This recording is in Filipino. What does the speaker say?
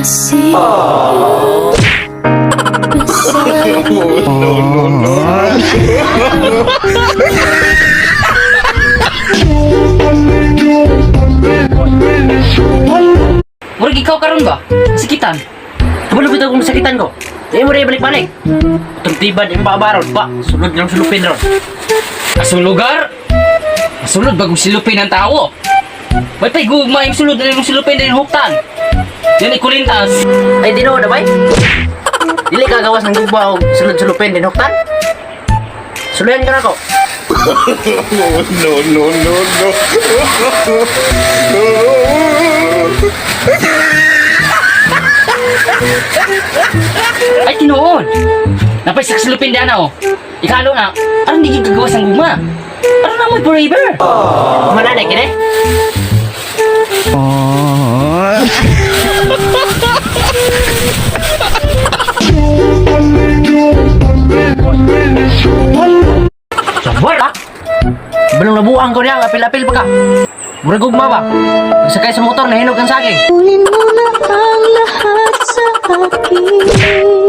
see you beside me. Murag ikaw karon ba? Sakitan. Kabalo bitaw kung sakitan ko. Di mo rin balik-balik. Itong tibad yung babarod ba? Sunod lang sulupin ron. Asong lugar? Masulod bagong silupin ng tao. May pa'y gugma yung sulod na yung silupin na yung huktan. Yan ikulintas. Ay di na bay? Dili ka gawas ng gugma o sulod-sulupin din huktan? Suluyan ka na ko. Ay tinuod. Napay sa silupin din na Ikalo na, anong di yung gagawas ng gugma? Ano na mo forever? Mananay kini? Sabar ka? Belum nabuang ko niya, apil-apil pa ka. Murag gugma ba? Nagsakay sa motor, nahinog ang saging. Kunin mo na ang lahat sa akin.